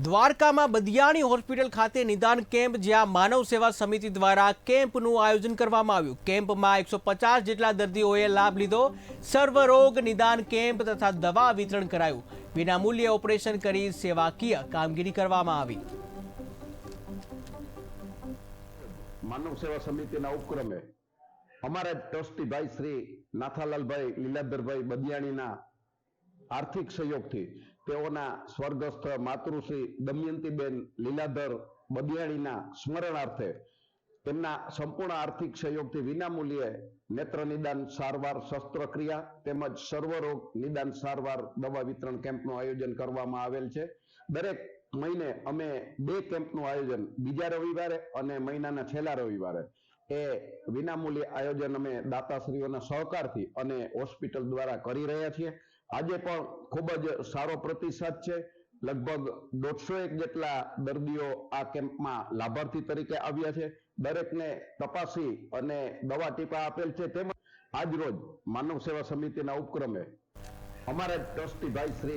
દ્વારકામાં બદિયાણી હોસ્પિટલ ખાતે નિદાન કેમ્પ જ્યાં માનવ સેવા સમિતિ દ્વારા કેમ્પનું આયોજન કરવામાં આવ્યું। કેમ્પમાં 150 જેટલા દર્દીઓએ લાભ લીધો। સર્વરોગ નિદાન કેમ્પ તથા દવા વિતરણ કરાયું। વિનામૂલ્યે ઓપરેશન કરી સેવાકીય કામગીરી કરવામાં આવી। માનવ સેવા સમિતિના ઉપક્રમે અમારા ટ્રસ્ટી ભાઈ શ્રી નાથાલાલભાઈ લીલાધરભાઈ બદિયાણીના આર્થિક સહયોગથી તેઓના સ્વર્ગસ્થ માતૃશ્રી દમયંતીબેન લીલાધર બદિયાણીના સ્મરણાર્થે તેમના સંપૂર્ણ આર્થિક સહયોગથી વિનામૂલ્યે નેત્ર નિદાન સારવાર શસ્ત્રક્રિયા તેમજ સર્વરોગ નિદાન સારવાર દવા વિતરણ કેમ્પનું આયોજન કરવામાં આવેલ છે। દરેક મહિને અમે 2 કેમ્પનું આયોજન બીજા રવિવારે અને મહિનાના છેલ્લા રવિવારે એ વિનામૂલ્યે આયોજન અમે દાતાશ્રીઓના સહકારથી અને હોસ્પિટલ દ્વારા કરી રહ્યા છીએ। આજે પણ ખૂબ જ સારો પ્રતિસાદ છે। લગભગ 150 જેટલા દર્દીઓ આ કેમ્પમાં લાભાર્થી તરીકે આવ્યા છે। દરેકને તપાસી અને દવા ટીપા આપેલ છે। તેમજ આજ રોજ માનવ સેવા સમિતિના ઉપક્રમે અમારા ટ્રસ્ટી ભાઈ શ્રી